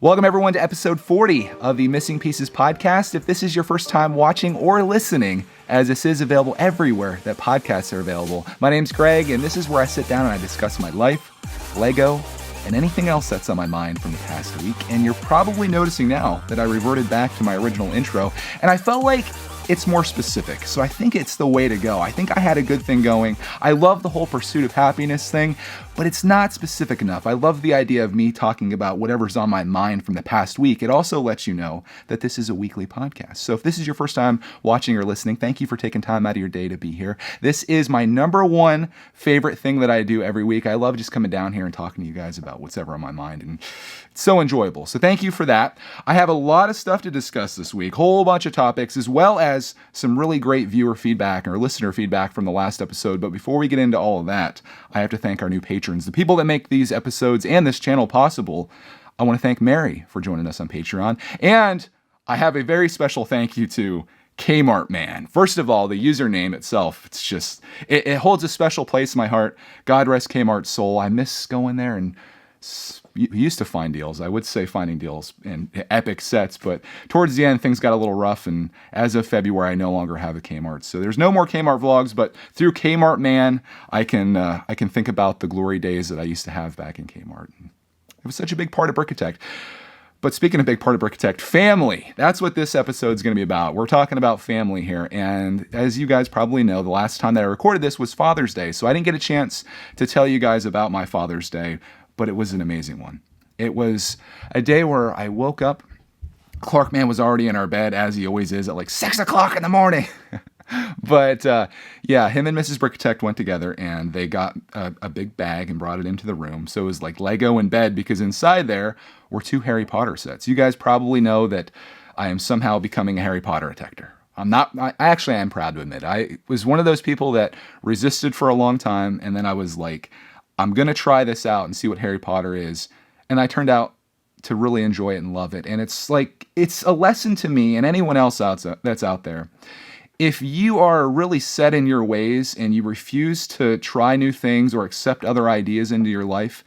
Welcome, everyone, to episode 40 of the Missing Pieces podcast. If this is your first time watching or listening, as this is available everywhere that podcasts are available, my name's Greg, and this is where I sit down and I discuss my life, Lego, and anything else that's on my mind from the past week. And you're probably noticing now that I reverted back to my original intro, and I felt like it's more specific. So I think it's the way to go. I think I had a good thing going. I love the whole pursuit of happiness thing, but it's not specific enough. I love the idea of me talking about whatever's on my mind from the past week. It also lets you know that this is a weekly podcast. So if this is your first time watching or listening, thank you for taking time out of your day to be here. This is my number one favorite thing that I do every week. I love just coming down here and talking to you guys about what's ever on my mind, and it's so enjoyable. So thank you for that. I have a lot of stuff to discuss this week, whole bunch of topics, as well as some really great viewer feedback or listener feedback from the last episode. But before we get into all of that, I have to thank our new patrons, the people that make these episodes and this channel possible. I want to thank Mary for joining us on Patreon. And I have a very special thank you to Kmart Man. First of all, the username itself, it's just, it holds a special place in my heart. God rest Kmart's soul. I miss going there and used to find deals. I would say finding deals and epic sets, but towards the end, things got a little rough, and as of February, I no longer have a Kmart. So there's no more Kmart vlogs, but through Kmart Man, I can think about the glory days that I used to have back in Kmart. It was such a big part of Brickitect. But speaking of big part of Brickitect, family. That's what this episode is going to be about. We're talking about family here. And as you guys probably know, the last time that I recorded this was Father's Day. So I didn't get a chance to tell you guys about my Father's Day, but it was an amazing one. It was a day where I woke up. Clark Man was already in our bed, as he always is, at like 6 o'clock in the morning. But yeah, him and Mrs. Brickitect went together, and they got a big bag and brought it into the room. So it was like Lego in bed, because inside there were 2 Harry Potter sets. You guys probably know that I am somehow becoming a Harry Potter detector. I actually am proud to admit, I was one of those people that resisted for a long time, and then I was like, I'm going to try this out and see what Harry Potter is. And I turned out to really enjoy it and love it. And it's like, it's a lesson to me and anyone else that's out there. If you are really set in your ways and you refuse to try new things or accept other ideas into your life,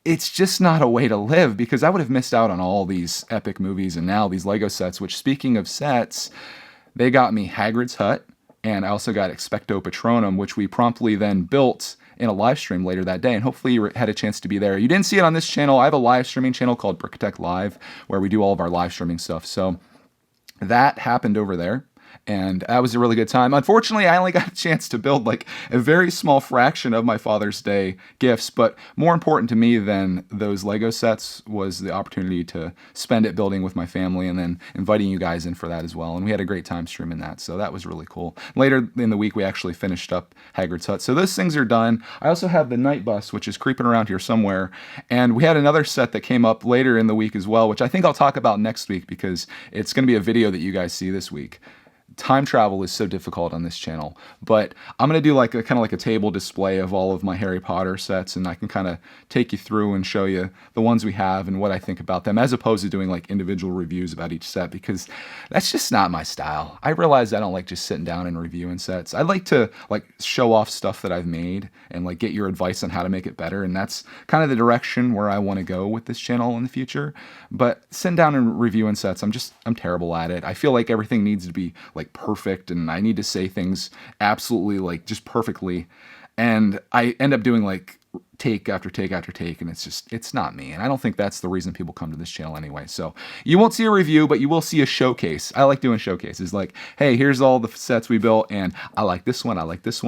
it's just not a way to live, because I would have missed out on all these epic movies and now these Lego sets, which, speaking of sets, they got me Hagrid's Hut, and I also got Expecto Patronum, which we promptly then built in a live stream later that day, and hopefully you had a chance to be there. You didn't see it on this channel. I have a live streaming channel called Brickitect Live, where we do all of our live streaming stuff. So that happened over there, and that was a really good time. Unfortunately, I only got a chance to build like a very small fraction of my Father's Day gifts, but more important to me than those Lego sets was the opportunity to spend it building with my family and then inviting you guys in for that as well. And we had a great time streaming that, so that was really cool. Later in the week, we actually finished up Hagrid's Hut. So those things are done. I also have the Night Bus, which is creeping around here somewhere. And we had another set that came up later in the week as well, which I think I'll talk about next week, because it's going to be a video that you guys see this week. Time travel is so difficult on this channel, but I'm going to do like a kind of like a table display of all of my Harry Potter sets, and I can kind of take you through and show you the ones we have and what I think about them, as opposed to doing like individual reviews about each set, because that's just not my style. I realize I don't like just sitting down and reviewing sets. I like to like show off stuff that I've made and like get your advice on how to make it better, and that's kind of the direction where I want to go with this channel in the future. But sitting down and reviewing sets, I'm terrible at it. I feel like everything needs to be like perfect, and I need to say things absolutely like just perfectly, and I end up doing like take after take after take, and it's not me, and I don't think that's the reason people come to this channel anyway. So you won't see a review, but you will see a showcase. I like doing showcases, like, hey, here's all the sets we built, and I like this one, this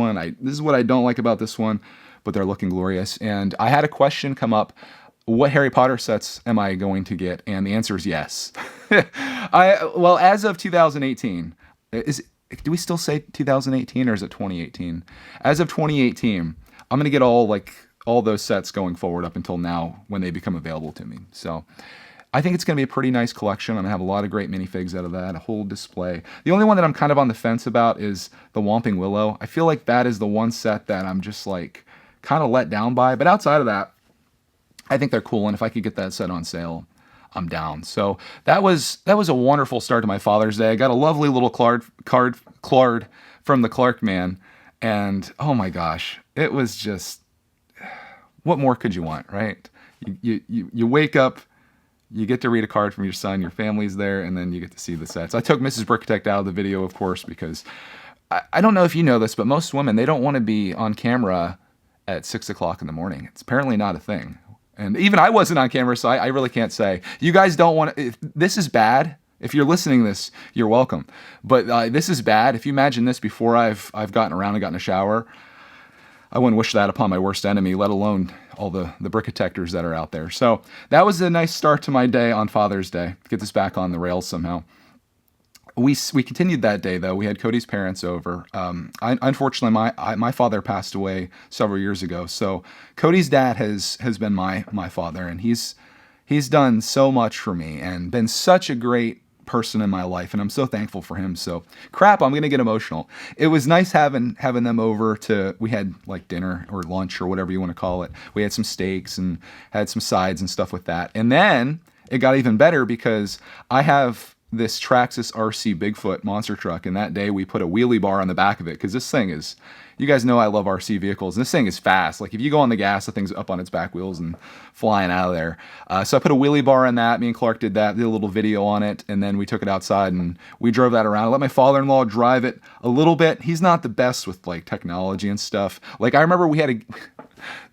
is what I don't like about this one, but they're looking glorious. And I had a question come up: what Harry Potter sets am I going to get? And the answer is yes. Well, as of 2018, do we still say 2018 or is it 2018? As of 2018, I'm going to get all those sets going forward up until now when they become available to me. So I think it's going to be a pretty nice collection. I'm going to have a lot of great minifigs out of that, a whole display. The only one that I'm kind of on the fence about is the Whomping Willow. I feel like that is the one set that I'm just like kind of let down by. But outside of that, I think they're cool, and if I could get that set on sale, I'm down. So that was a wonderful start to my Father's Day. I got a lovely little card from the Clark Man, and oh my gosh, it was just, what more could you want, right? You wake up, you get to read a card from your son, your family's there, and then you get to see the sets. I took Mrs. Brickitect out of the video, of course, because I don't know if you know this, but most women, they don't want to be on camera at 6 o'clock in the morning. It's apparently not a thing. And even I wasn't on camera, so I really can't say. You guys don't want to, this is bad. If you're listening to this, you're welcome. But this is bad. If you imagine this before I've gotten around and gotten a shower, I wouldn't wish that upon my worst enemy, let alone all the brickitectors that are out there. So that was a nice start to my day on Father's Day. Get this back on the rails somehow. We continued that day, though. We had Cody's parents over. Unfortunately, my father passed away several years ago. So Cody's dad has been my father, and he's done so much for me and been such a great person in my life, and I'm so thankful for him. So crap, I'm gonna get emotional. It was nice having them over we had like dinner or lunch or whatever you want to call it. We had some steaks and had some sides and stuff with that. And then it got even better because I have this Traxxas RC Bigfoot monster truck, and that day we put a wheelie bar on the back of it because this thing is, you guys know I love RC vehicles, and this thing is fast. Like if you go on the gas, the thing's up on its back wheels and flying out of there. So I put a wheelie bar on that. Me and Clark did that, did a little video on it, and then we took it outside and we drove that around. I let my father-in-law drive it a little bit. He's not the best with like technology and stuff. Like I remember we had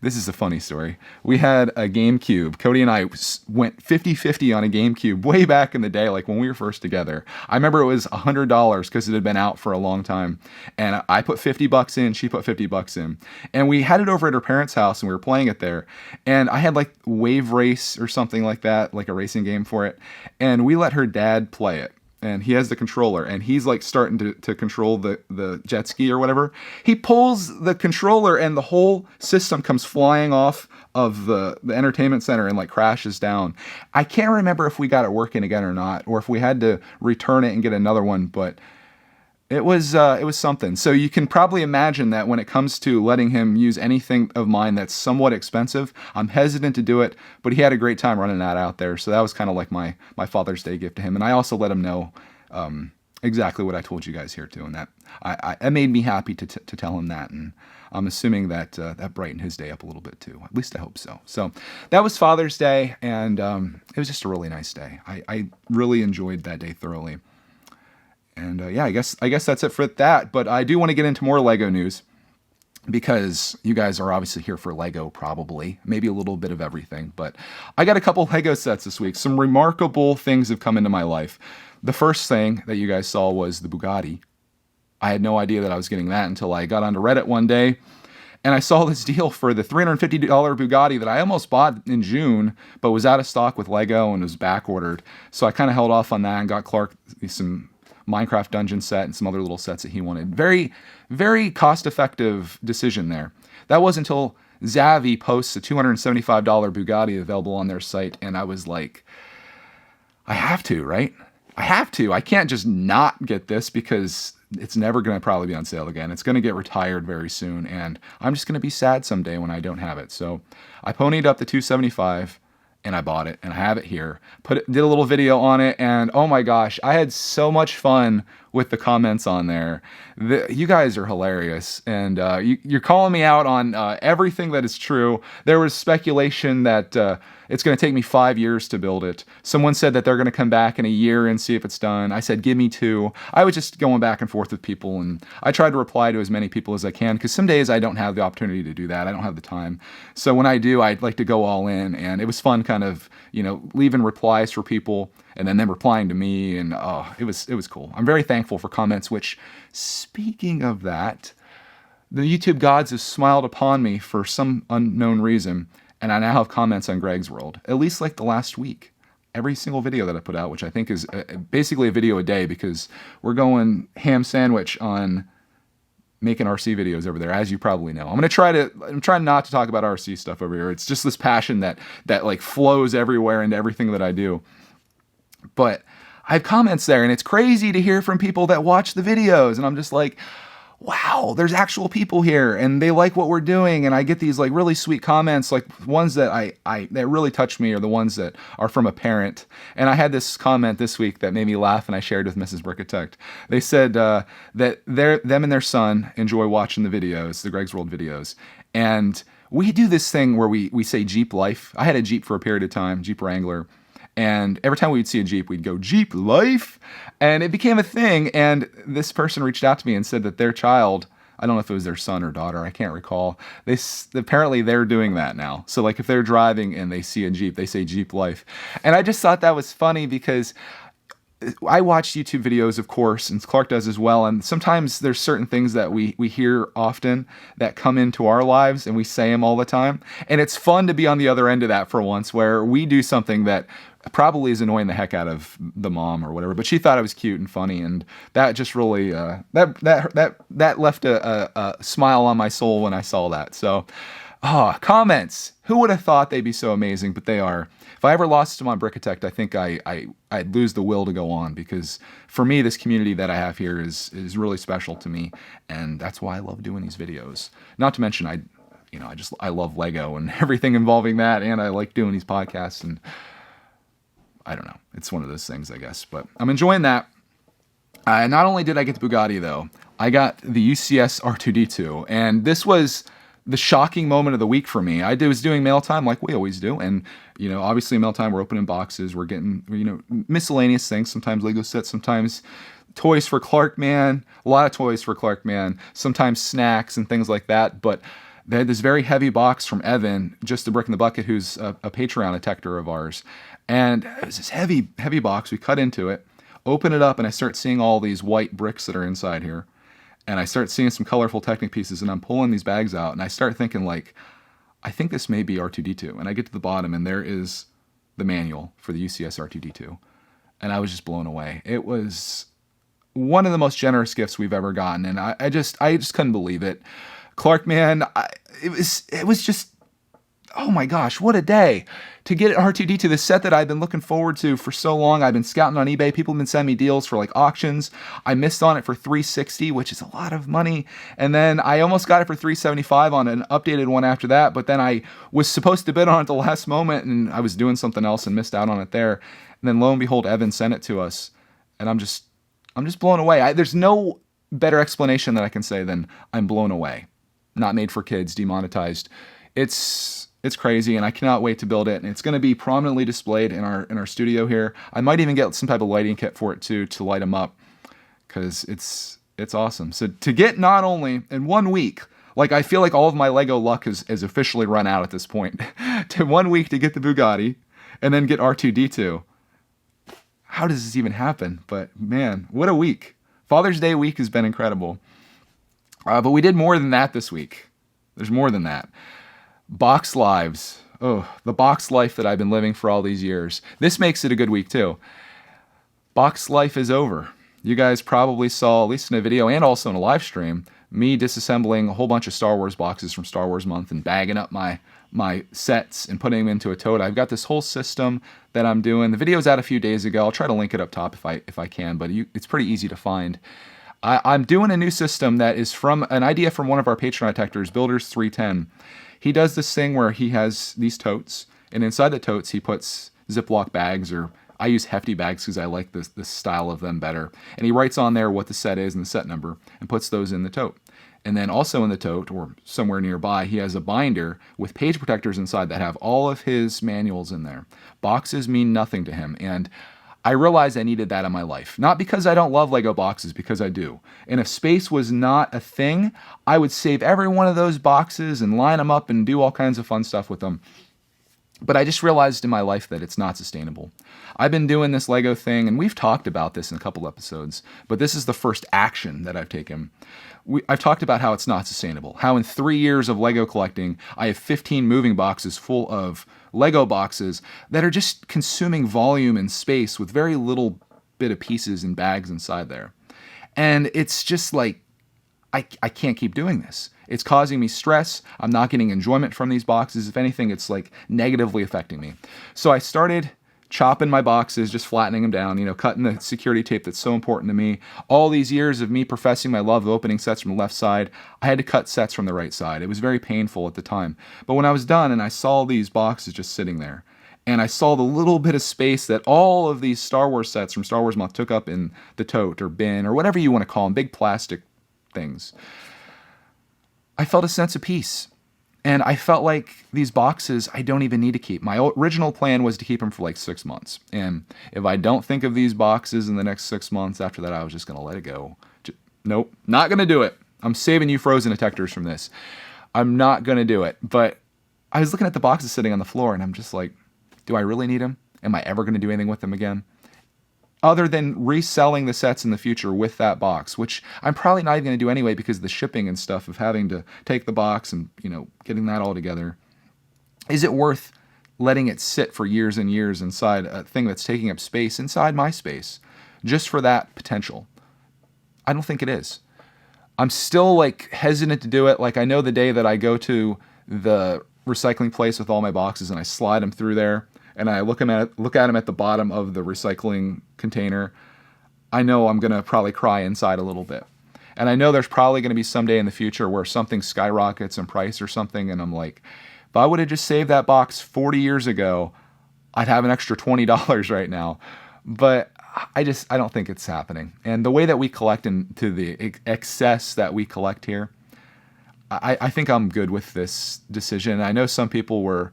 this is a funny story. We had a GameCube. Cody and I went 50-50 on a GameCube way back in the day, like when we were first together. I remember it was $100 because it had been out for a long time. And I put $50 in, she put $50 in. And we had it over at her parents' house and we were playing it there. And I had like Wave Race or something like that, like a racing game for it. And we let her dad play it. And he has the controller, and he's like starting to control the jet ski or whatever. He pulls the controller, and the whole system comes flying off of the entertainment center and like crashes down. I can't remember if we got it working again or not, or if we had to return it and get another one, but it was something. So you can probably imagine that when it comes to letting him use anything of mine that's somewhat expensive, I'm hesitant to do it, but he had a great time running that out there. So that was kind of like my Father's Day gift to him. And I also let him know exactly what I told you guys here too. And that it made me happy to tell him that. And I'm assuming that that brightened his day up a little bit too. At least I hope so. So that was Father's Day, and it was just a really nice day. I really enjoyed that day thoroughly. And yeah, I guess that's it for that. But I do want to get into more Lego news because you guys are obviously here for Lego, probably. Maybe a little bit of everything. But I got a couple Lego sets this week. Some remarkable things have come into my life. The first thing that you guys saw was the Bugatti. I had no idea that I was getting that until I got onto Reddit one day. And I saw this deal for the $350 Bugatti that I almost bought in June, but was out of stock with Lego and was back ordered. So I kind of held off on that and got Clark some Minecraft dungeon set and some other little sets that he wanted. Very, very cost-effective decision there. That wasn't until Zavvi posts a $275 Bugatti available on their site, and I was like, I have to, right? I have to. I can't just not get this because it's never going to probably be on sale again. It's going to get retired very soon, and I'm just going to be sad someday when I don't have it. So I ponied up the $275. And I bought it, and I have it here. Did a little video on it, and oh my gosh, I had so much fun with the comments on there. You guys are hilarious, and you're calling me out on everything that is true. There was speculation that it's going to take me 5 years to build it. Someone said that they're going to come back in a year and see if it's done. I said, give me 2. I was just going back and forth with people, and I tried to reply to as many people as I can, because some days I don't have the opportunity to do that. I don't have the time. So when I do, I'd like to go all in, and it was fun kind of, leaving replies for people, and then them replying to me, and it was cool. I'm very thankful for comments, which, speaking of that, the YouTube gods have smiled upon me for some unknown reason, and I now have comments on Greg's World, at least like the last week. Every single video that I put out, which I think is basically a video a day, because we're going ham sandwich on making RC videos over there, as you probably know. I'm trying not to talk about RC stuff over here. It's just this passion that like flows everywhere into everything that I do. But I have comments there, and it's crazy to hear from people that watch the videos, and I'm just like, wow, there's actual people here, and they like what we're doing, and I get these like really sweet comments, like ones that that really touch me are the ones that are from a parent. And I had this comment this week that made me laugh, and I shared with Mrs. Brickitect. They said that them and their son enjoy watching the videos, the Greg's World videos, and we do this thing where we say Jeep life. I had a Jeep for a period of time, Jeep Wrangler. And every time we'd see a Jeep, we'd go, Jeep life. And it became a thing. And this person reached out to me and said that their child, I don't know if it was their son or daughter, I can't recall. Apparently they're doing that now. So like if they're driving and they see a Jeep, they say Jeep life. And I just thought that was funny because I watch YouTube videos, of course, and Clark does as well. And sometimes there's certain things that we hear often that come into our lives and we say them all the time. And it's fun to be on the other end of that for once, where we do something that probably is annoying the heck out of the mom or whatever, but she thought it was cute and funny. And that just really, that left a smile on my soul when I saw that. So, comments. Who would have thought they'd be so amazing, but they are. If I ever lost them on brickitect, I think I'd lose the will to go on, because for me, this community that I have here is really special to me, and that's why I love doing these videos. Not to mention, I love Lego and everything involving that, and I like doing these podcasts, and I don't know. It's one of those things, I guess, but I'm enjoying that. Not only did I get the Bugatti, though, I got the UCS R2-D2, and this was the shocking moment of the week for me. I was doing mail time like we always do. And, obviously mail time, we're opening boxes. We're getting, miscellaneous things. Sometimes Lego sets, sometimes toys for Clark Man, a lot of toys for Clark Man, sometimes snacks and things like that. But they had this very heavy box from Evan, just a brick in the bucket, who's a Patreon detector of ours. And it was this heavy, heavy box. We cut into it, open it up, and I start seeing all these white bricks that are inside here. And I start seeing some colorful Technic pieces, and I'm pulling these bags out, and I start thinking, like, I think this may be R2-D2. And I get to the bottom, and there is the manual for the UCS R2-D2. And I was just blown away. It was one of the most generous gifts we've ever gotten, and I just couldn't believe it. Clark, man, it was just, oh my gosh, what a day to get R2-D2, the set that I've been looking forward to for so long. I've been scouting on eBay. People have been sending me deals for like auctions. I missed on it for $360, which is a lot of money. And then I almost got it for $375 on an updated one after that. But then I was supposed to bid on it at the last moment, and I was doing something else and missed out on it there. And then lo and behold, Evan sent it to us, and I'm just blown away. There's no better explanation that I can say than I'm blown away. Not made for kids, demonetized. It's crazy, and I cannot wait to build it. And it's going to be prominently displayed in our studio here. I might even get some type of lighting kit for it too, to light them up, because it's awesome. So to get not only in 1 week, like I feel like all of my Lego luck has officially run out at this point, to 1 week to get the Bugatti and then get R2-D2. How does this even happen? But man, what a week. Father's Day week has been incredible. But we did more than that this week. There's more than that. Box lives. Oh, the box life that I've been living for all these years. This makes it a good week too. Box life is over. You guys probably saw, at least in a video and also in a live stream, me disassembling a whole bunch of Star Wars boxes from Star Wars Month and bagging up my sets and putting them into a tote. I've got this whole system that I'm doing. The video's out a few days ago. I'll try to link it up top if I can, but it's pretty easy to find. I'm doing a new system that is from an idea from one of our Patreon detectors, Builders310. He does this thing where he has these totes, and inside the totes he puts Ziploc bags, or I use hefty bags because I like the style of them better. And he writes on there what the set is and the set number and puts those in the tote. And then also in the tote, or somewhere nearby, he has a binder with page protectors inside that have all of his manuals in there. Boxes mean nothing to him, and I realized I needed that in my life. Not because I don't love Lego boxes, because I do. And if space was not a thing, I would save every one of those boxes and line them up and do all kinds of fun stuff with them. But I just realized in my life that it's not sustainable. I've been doing this Lego thing, and we've talked about this in a couple episodes, but this is the first action that I've taken. I've talked about how it's not sustainable. How in 3 years of Lego collecting, I have 15 moving boxes full of Lego boxes that are just consuming volume and space with very little bit of pieces and bags inside there. And it's just like, I can't keep doing this. It's causing me stress. I'm not getting enjoyment from these boxes. If anything, it's like negatively affecting me. So I started chopping my boxes, just flattening them down, cutting the security tape that's so important to me. All these years of me professing my love of opening sets from the left side, I had to cut sets from the right side. It was very painful at the time. But when I was done and I saw these boxes just sitting there, and I saw the little bit of space that all of these Star Wars sets from Star Wars Month took up in the tote or bin or whatever you want to call them, big plastic things, I felt a sense of peace. And I felt like these boxes I don't even need to keep. My original plan was to keep them for like 6 months. And if I don't think of these boxes in the next 6 months, after that I was just going to let it go. Nope, not going to do it. I'm saving you frozen detectors from this. I'm not going to do it. But I was looking at the boxes sitting on the floor and I'm just like, do I really need them? Am I ever going to do anything with them again? Other than reselling the sets in the future with that box, which I'm probably not even going to do anyway because of the shipping and stuff of having to take the box and, getting that all together. Is it worth letting it sit for years and years inside a thing that's taking up space inside my space just for that potential? I don't think it is. I'm still hesitant to do it. I know the day that I go to the recycling place with all my boxes and I slide them through there and I look at them at the bottom of the recycling container, I know I'm going to probably cry inside a little bit. And I know there's probably going to be some day in the future where something skyrockets in price or something and I'm like, if I would have just saved that box 40 years ago, I'd have an extra $20 right now. But I don't think it's happening. And the way that we collect into the excess that we collect here, I think I'm good with this decision. I know some people were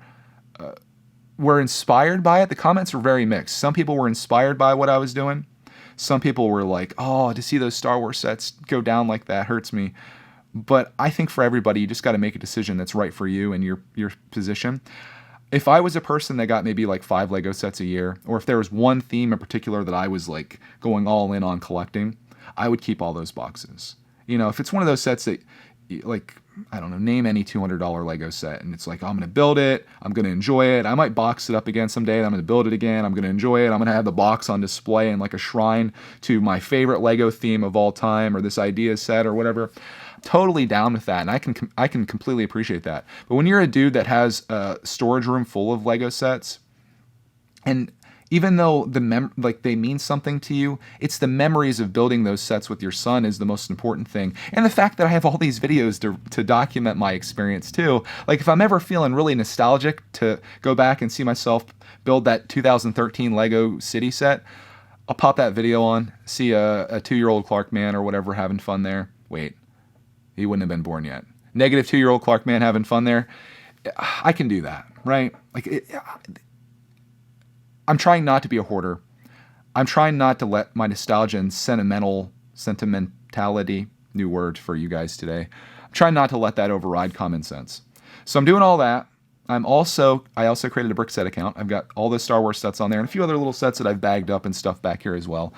inspired by it. The comments were very mixed. Some people were inspired by what I was doing. Some people were like, oh, to see those Star Wars sets go down like that hurts me. But I think for everybody, you just got to make a decision that's right for you and your position. If I was a person that got maybe 5 Lego sets a year, or if there was one theme in particular that I was going all in on collecting, I would keep all those boxes. If it's one of those sets that I don't know, name any $200 Lego set and it's I'm going to build it, I'm going to enjoy it. I might box it up again someday, I'm going to build it again, I'm going to enjoy it. I'm going to have the box on display in a shrine to my favorite Lego theme of all time or this idea set or whatever. Totally down with that, and I can completely appreciate that. But when you're a dude that has a storage room full of Lego sets, and even though they mean something to you, it's the memories of building those sets with your son is the most important thing. And the fact that I have all these videos to document my experience too. If I'm ever feeling really nostalgic to go back and see myself build that 2013 Lego City set, I'll pop that video on, see a 2-year-old Clark man or whatever having fun there. Wait. He wouldn't have been born yet. Negative 2-year-old Clark man having fun there. I can do that, right? I'm trying not to be a hoarder. I'm trying not to let my nostalgia and sentimentality, new word for you guys today. I'm trying not to let that override common sense. So I'm doing all that. I also created a brick set account. I've got all the Star Wars sets on there and a few other little sets that I've bagged up and stuff back here as well.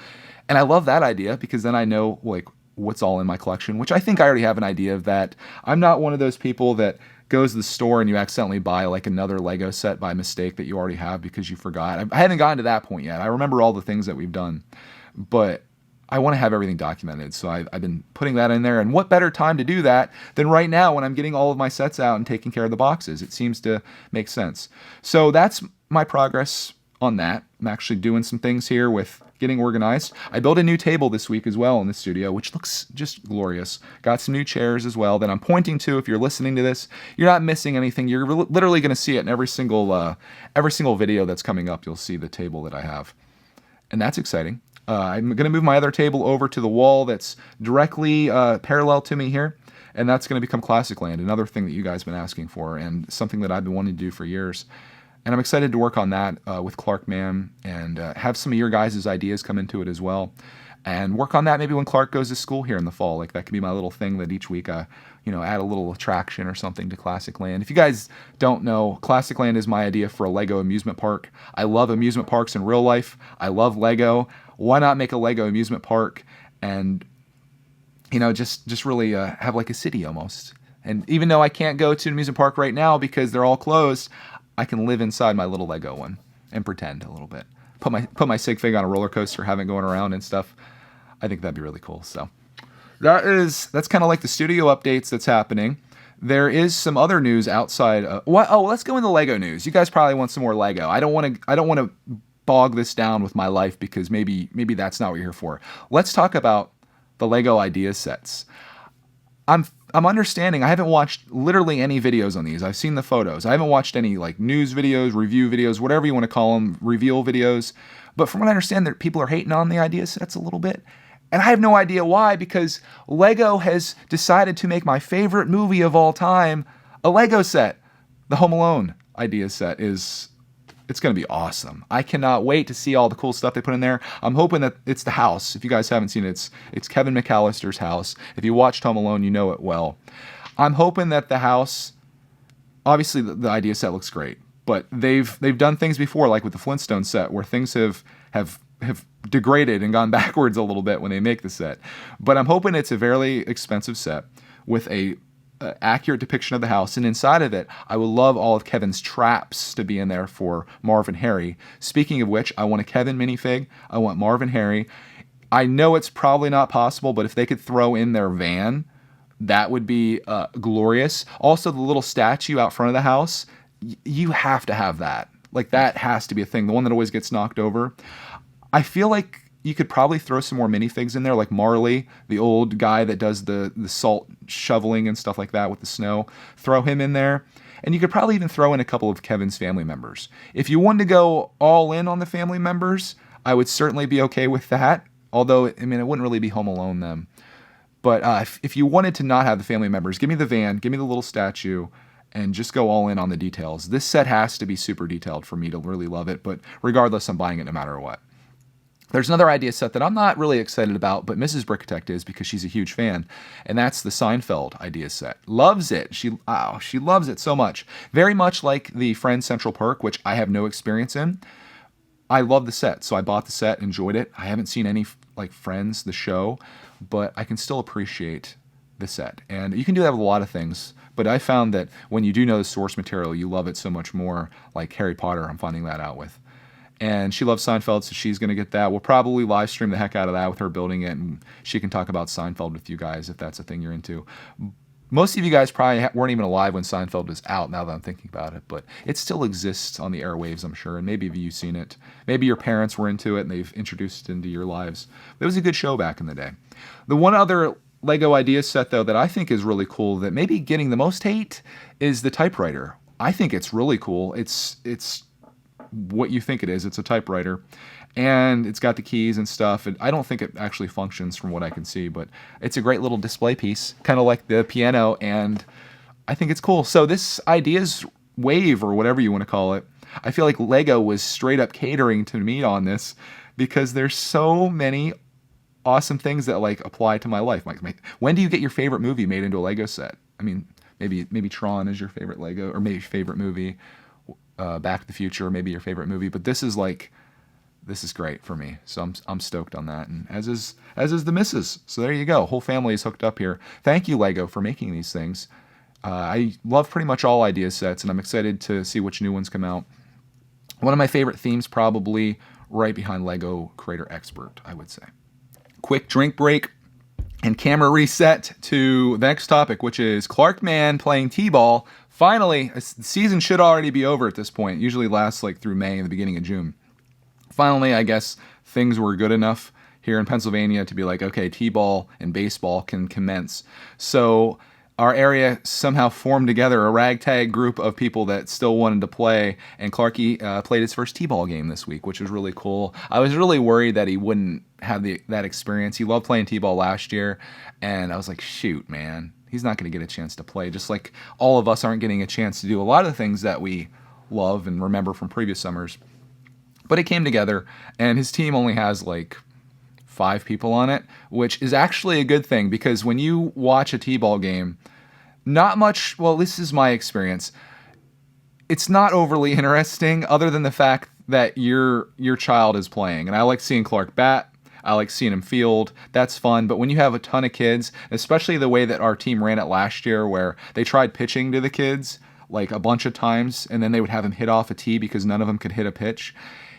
And I love that idea because then I know what's all in my collection, which I think I already have an idea of that. I'm not one of those people that goes to the store and you accidentally buy another Lego set by mistake that you already have because you forgot. I haven't gotten to that point yet. I remember all the things that we've done, but I want to have everything documented. So I've been putting that in there. And what better time to do that than right now when I'm getting all of my sets out and taking care of the boxes? It seems to make sense. So that's my progress on that. I'm actually doing some things here with getting organized. I built a new table this week as well in the studio, which looks just glorious. Got some new chairs as well that I'm pointing to. If you're listening to this, you're not missing anything. You're literally going to see it in every single video that's coming up. You'll see the table that I have, and that's exciting. I'm going to move my other table over to the wall that's directly parallel to me here, and that's going to become Classic Land, another thing that you guys have been asking for, and something that I've been wanting to do for years. And I'm excited to work on that with Clark Man and have some of your guys' ideas come into it as well. And work on that maybe when Clark goes to school here in the fall. That could be my little thing that each week add a little attraction or something to Classic Land. If you guys don't know, Classic Land is my idea for a Lego amusement park. I love amusement parks in real life. I love Lego. Why not make a Lego amusement park and, just really have a city almost. And even though I can't go to an amusement park right now because they're all closed, I can live inside my little Lego one and pretend a little bit. Put my sig fig on a roller coaster, have it going around and stuff. I think that'd be really cool. So that's kind of the studio updates that's happening. There is some other news outside. Let's go into Lego news. You guys probably want some more Lego. I don't want to bog this down with my life because maybe that's not what you're here for. Let's talk about the Lego idea sets. I'm understanding. I haven't watched literally any videos on these. I've seen the photos. I haven't watched any news videos, review videos, whatever you want to call them, reveal videos. But from what I understand, people are hating on the idea sets a little bit. And I have no idea why, because Lego has decided to make my favorite movie of all time A Lego set, the Home Alone idea set it's going to be awesome. I cannot wait to see all the cool stuff they put in there. I'm hoping that it's the house. If you guys haven't seen it, it's Kevin McAllister's house. If you watched Home Alone, you know it well. I'm hoping that the house, obviously the idea set looks great, but they've done things before, like with the Flintstone set, where things have degraded and gone backwards a little bit when they make the set. But I'm hoping it's a very expensive set with a accurate depiction of the house, and inside of it, I would love all of Kevin's traps to be in there for Marv and Harry. Speaking of which, I want a Kevin minifig. I want Marv and Harry. I know it's probably not possible, but if they could throw in their van, that would be glorious. Also, the little statue out front of the house, you have to have that. Like, that has to be a thing. The one that always gets knocked over. I feel like you could probably throw some more minifigs in there, like Marley, the old guy that does the salt shoveling and stuff like that with the snow. Throw him in there. And you could probably even throw in a couple of Kevin's family members. If you wanted to go all in on the family members, I would certainly be okay with that. Although, I mean, it wouldn't really be Home Alone then. But if you wanted to not have the family members, give me the van, give me the little statue, and just go all in on the details. This set has to be super detailed for me to really love it, but regardless, I'm buying it no matter what. There's another idea set that I'm not really excited about, but Mrs. Brickitect is because she's a huge fan, and that's the Seinfeld idea set. Loves it. She loves it so much. Very much like the Friends Central Perk, which I have no experience in. I love the set, so I bought the set, enjoyed it. I haven't seen any like Friends, the show, but I can still appreciate the set. And you can do that with a lot of things, but I found that when you do know the source material, you love it so much more, like Harry Potter, I'm finding that out with. And she loves Seinfeld, so she's going to get that. We'll probably live stream the heck out of that with her building it, and she can talk about Seinfeld with you guys if that's a thing you're into. Most of you guys probably weren't even alive when Seinfeld was out, now that I'm thinking about it, but it still exists on the airwaves, I'm sure, and maybe you've seen it. Maybe your parents were into it and they've introduced it into your lives. It was a good show back in the day. The one other Lego idea set, though, that I think is really cool, that maybe getting the most hate, is the typewriter. I think it's really cool. It's what you think it is. It's a typewriter, and it's got the keys and stuff. I don't think it actually functions from what I can see, but it's a great little display piece, kind of like the piano, and I think it's cool. So this ideas wave, or whatever you want to call it, I feel like Lego was straight up catering to me on this, because there's so many awesome things that like apply to my life. Like, when do you get your favorite movie made into a Lego set? I mean, maybe Tron is your favorite Lego, or maybe your favorite movie. Back to the Future, maybe your favorite movie, but this is great for me. So I'm stoked on that, and as is the missus. So there you go. Whole family is hooked up here. Thank you, Lego, for making these things. I love pretty much all idea sets, and I'm excited to see which new ones come out. One of my favorite themes, probably right behind Lego Creator Expert, I would say. Quick drink break and camera reset to the next topic, which is Clark Mann playing T-ball. Finally, the season should already be over at this point. It usually lasts like through May and the beginning of June. Finally, I guess things were good enough here in Pennsylvania to be like, okay, T-ball and baseball can commence. So our area somehow formed together a ragtag group of people that still wanted to play, and Clarky played his first T-ball game this week, which was really cool. I was really worried that he wouldn't have that experience. He loved playing T-ball last year, and I was like, shoot, man. He's not going to get a chance to play, just like all of us aren't getting a chance to do a lot of the things that we love and remember from previous summers. But it came together, and his team only has like 5 people on it, which is actually a good thing, because when you watch a T-ball game, not much, well, this is my experience, it's not overly interesting other than the fact that your child is playing. And I like seeing Clark bat. I like seeing him field. That's fun. But when you have a ton of kids, especially the way that our team ran it last year, where they tried pitching to the kids like a bunch of times, and then they would have him hit off a tee because none of them could hit a pitch,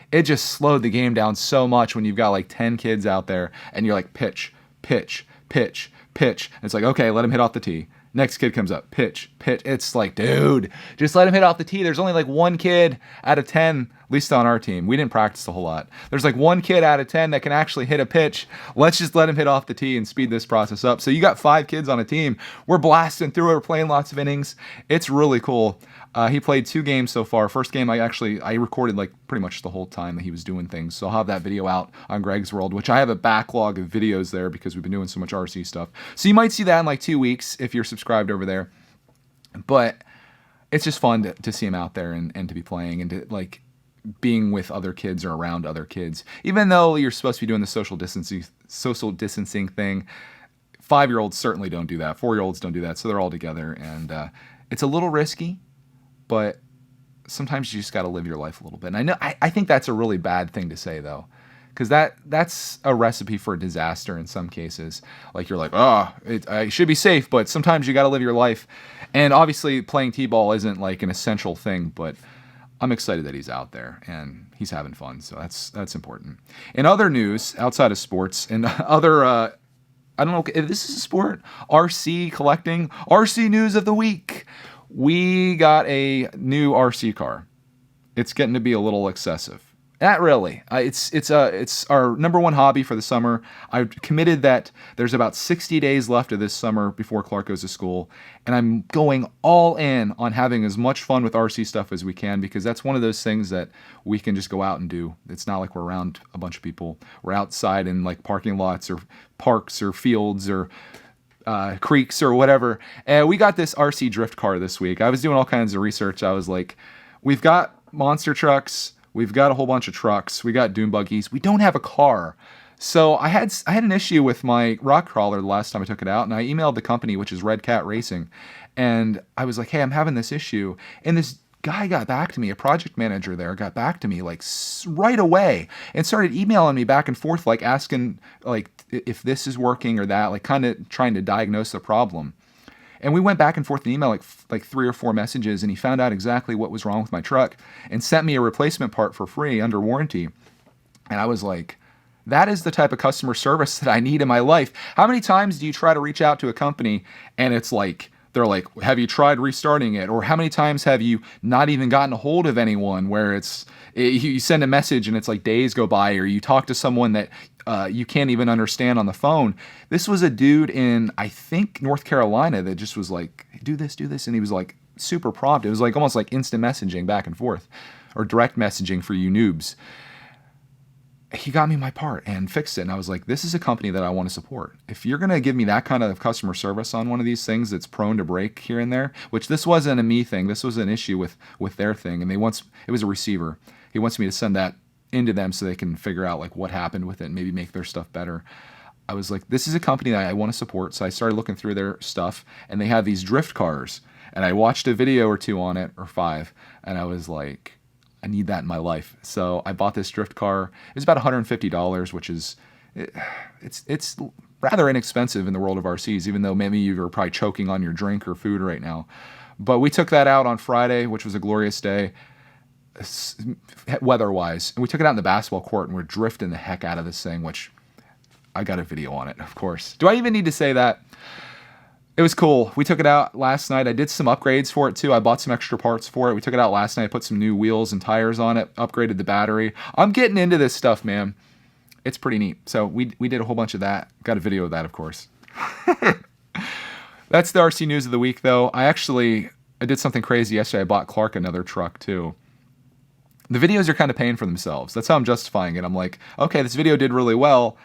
it just slowed the game down so much when you've got like 10 kids out there and you're like, pitch, pitch, pitch, pitch. And it's like, okay, let him hit off the tee. Next kid comes up, pitch, pitch. It's like, dude, just let him hit off the tee. There's only like 1 kid out of 10, at least on our team. We didn't practice a whole lot. There's like 1 kid out of 10 that can actually hit a pitch. Let's just let him hit off the tee and speed this process up. So you got 5 kids on a team. We're blasting through it. We're playing lots of innings. It's really cool. He played 2 games so far. First game, I recorded like pretty much the whole time that he was doing things. So I'll have that video out on Greg's World, which I have a backlog of videos there because we've been doing so much RC stuff. So you might see that in like 2 weeks if you're subscribed over there. But it's just fun to see him out there and to be playing and to like being with other kids or around other kids. Even though you're supposed to be doing the social distancing thing, 5-year-olds certainly don't do that. 4-year-olds don't do that. So they're all together, and it's a little risky, but sometimes you just got to live your life a little bit. And I think that's a really bad thing to say though, because that's a recipe for disaster in some cases. Like you're like, I should be safe, but sometimes you got to live your life. And obviously playing t-ball isn't like an essential thing, but I'm excited that he's out there and he's having fun. So that's important. In other news, outside of sports and other, I don't know if this is a sport, RC collecting, RC news of the week. We got a new RC car. It's getting to be a little excessive. Not really. It's our number one hobby for the summer. I've committed that there's about 60 days left of this summer before Clark goes to school, and I'm going all in on having as much fun with RC stuff as we can, because that's one of those things that we can just go out and do. It's not like we're around a bunch of people. We're outside in like parking lots or parks or fields or creeks or whatever. And we got this RC drift car this week. I was doing all kinds of research. I was like, we've got monster trucks. We've got a whole bunch of trucks. We got dune buggies. We don't have a car. So I had an issue with my rock crawler the last time I took it out, and I emailed the company, which is Red Cat Racing, and I was like, hey, I'm having this issue. And this guy got back to me, a project manager there got back to me like right away and started emailing me back and forth, like asking like if this is working or that, like kind of trying to diagnose the problem. And we went back and forth in email like 3 or 4 messages, and he found out exactly what was wrong with my truck and sent me a replacement part for free under warranty. And I was like, that is the type of customer service that I need in my life. How many times do you try to reach out to a company and it's like, they're like, have you tried restarting it? Or how many times have you not even gotten a hold of anyone where you send a message and it's like days go by, or you talk to someone that you can't even understand on the phone. This was a dude in, I think, North Carolina that just was like, do this. And he was like super prompt. It was like almost like instant messaging back and forth, or direct messaging for you noobs. He got me my part and fixed it. And I was like, this is a company that I want to support. If you're going to give me that kind of customer service on one of these things that's prone to break here and there, which this wasn't a me thing, this was an issue with their thing. And it was a receiver. He wants me to send that into them so they can figure out like what happened with it and maybe make their stuff better. I was like, this is a company that I want to support. So I started looking through their stuff, and they have these drift cars, and I watched a video or 2 on it, or 5. And I was like, I need that in my life. So I bought this drift car. It was about $150, which is, it's rather inexpensive in the world of RCs, even though maybe you're probably choking on your drink or food right now. But we took that out on Friday, which was a glorious day, weather-wise. And we took it out in the basketball court, and we're drifting the heck out of this thing, which I got a video on it, of course. Do I even need to say that? It was cool. We took it out last night. I did some upgrades for it too. I bought some extra parts for it. We took it out last night. I put some new wheels and tires on it, upgraded the battery. I'm getting into this stuff, man. It's pretty neat. So we did a whole bunch of that. Got a video of that, of course. That's the RC news of the week, though. I did something crazy yesterday. I bought Clark another truck too. The videos are kind of paying for themselves. That's how I'm justifying it. I'm like, okay, this video did really well.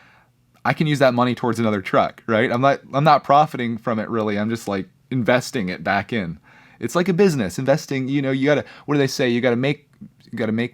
I can use that money towards another truck, right? I'm not profiting from it really. I'm just like investing it back in. It's like a business investing. You gotta, what do they say? You gotta make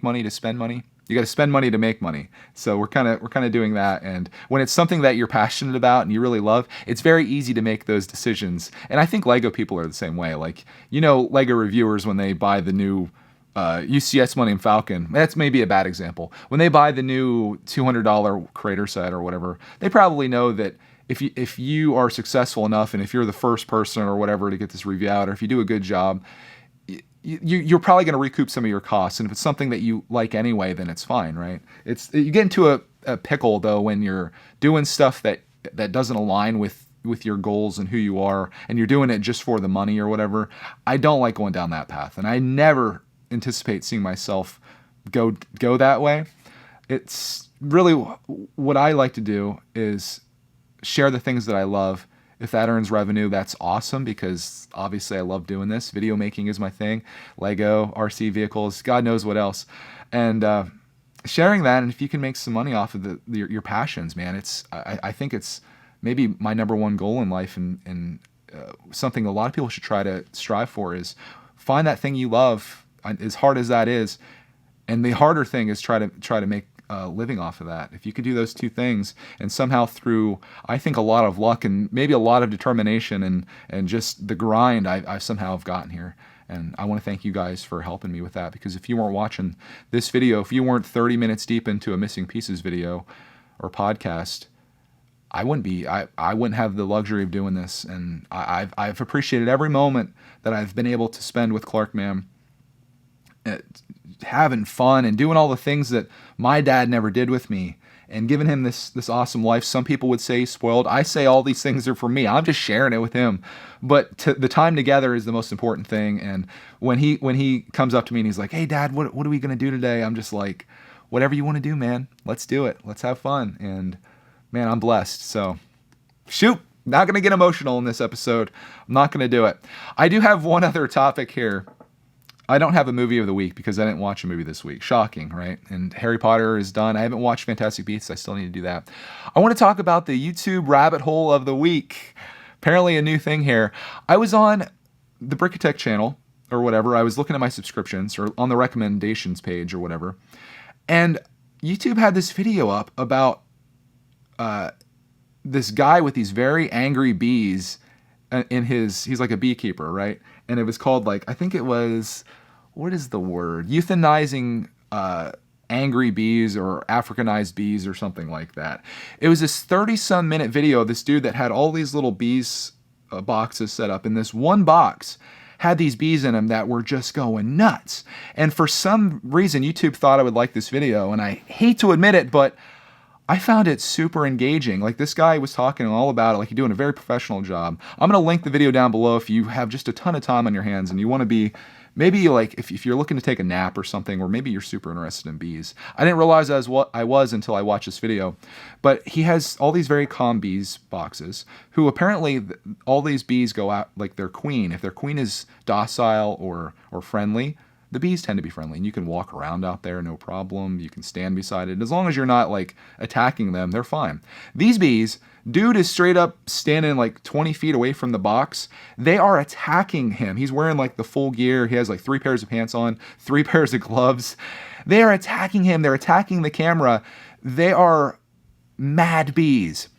money to spend money. You gotta spend money to make money. So we're kind of doing that. And when it's something that you're passionate about and you really love, it's very easy to make those decisions. And I think Lego people are the same way. Like, Lego reviewers, when they buy the new UCS Millennium Falcon, that's maybe a bad example. When they buy the new $200 Crater set or whatever, they probably know that if you are successful enough, and if you're the first person or whatever to get this review out, or if you do a good job, you're probably going to recoup some of your costs. And if it's something that you like anyway, then it's fine, right? You get into a pickle though when you're doing stuff that doesn't align with your goals and who you are, and you're doing it just for the money or whatever. I don't like going down that path, and I never anticipate seeing myself go that way. It's really what I like to do is share the things that I love. If that earns revenue, that's awesome, because obviously I love doing this. Video making is my thing. Lego, RC vehicles, God knows what else. And sharing that, and if you can make some money off of your passions, man, I think it's maybe my number one goal in life, and something a lot of people should try to strive for is find that thing you love, as hard as that is. And the harder thing is try to make a living off of that. If you could do those two things, and somehow through, I think, a lot of luck and maybe a lot of determination and just the grind, I somehow have gotten here. And I want to thank you guys for helping me with that, because if you weren't watching this video, if you weren't 30 minutes deep into a Missing Pieces video or podcast, I wouldn't have the luxury of doing this. And I've appreciated every moment that I've been able to spend with Clark, man, having fun and doing all the things that my dad never did with me, and giving him this awesome life. Some people would say spoiled. I say all these things are for me. I'm just sharing it with him. But the time together is the most important thing. And when he comes up to me and he's like, "Hey, Dad, what are we going to do today?" I'm just like, "Whatever you want to do, man. Let's do it. Let's have fun." And man, I'm blessed. So shoot, not going to get emotional in this episode. I'm not going to do it. I do have one other topic here. I don't have a movie of the week because I didn't watch a movie this week. Shocking, right? And Harry Potter is done. I haven't watched Fantastic Beasts. I still need to do that. I want to talk about the YouTube rabbit hole of the week. Apparently a new thing here. I was on the Brickitect channel or whatever. I was looking at my subscriptions or on the recommendations page or whatever. And YouTube had this video up about this guy with these very angry bees in he's like a beekeeper, right? And it was called, like, I think it was, what is the word? Euthanizing angry bees or Africanized bees or something like that. It was this 30-some minute video of this dude that had all these little bees boxes set up, and this one box had these bees in them that were just going nuts. And for some reason, YouTube thought I would like this video, and I hate to admit it, but I found it super engaging. Like, this guy was talking all about it, like he's doing a very professional job. I'm going to link the video down below if you have just a ton of time on your hands and you want to be, maybe like if you're looking to take a nap or something, or maybe you're super interested in bees. I didn't realize what I was until I watched this video. But he has all these very calm bees boxes, who apparently all these bees go out like their queen. If their queen is docile or friendly, the bees tend to be friendly, and you can walk around out there, no problem. You can stand beside it. As long as you're not like attacking them, they're fine. These bees, dude is straight up standing like 20 feet away from the box. They are attacking him. He's wearing like the full gear. He has like 3 pairs of pants on, 3 pairs of gloves. They are attacking him. They're attacking the camera. They are mad bees.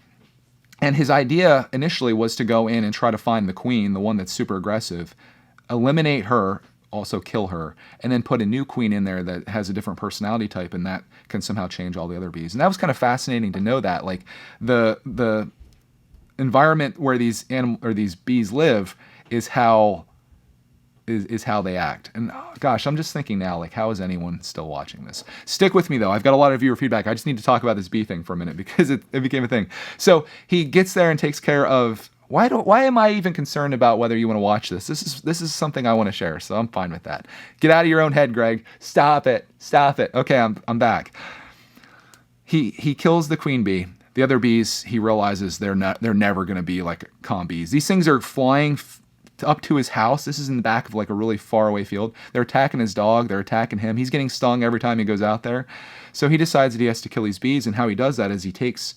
And his idea initially was to go in and try to find the queen, the one that's super aggressive, eliminate her, also kill her, and then put a new queen in there that has a different personality type, and that can somehow change all the other bees. And that was kind of fascinating to know that, like, the environment where these bees live is how they act. And oh, gosh, I'm just thinking now, like, how is anyone still watching this? Stick with me though. I've got a lot of viewer feedback. I just need to talk about this bee thing for a minute because it became a thing. So he gets there and takes care of. Why am I even concerned about whether you want to watch this? This is something I want to share, so I'm fine with that. Get out of your own head, Greg. Stop it. Okay, I'm back. He kills the queen bee. The other bees, he realizes they're never going to be like calm bees. These things are flying up to his house. This is in the back of like a really far away field. They're attacking his dog. They're attacking him. He's getting stung every time he goes out there. So he decides that he has to kill these bees, and how he does that is he takes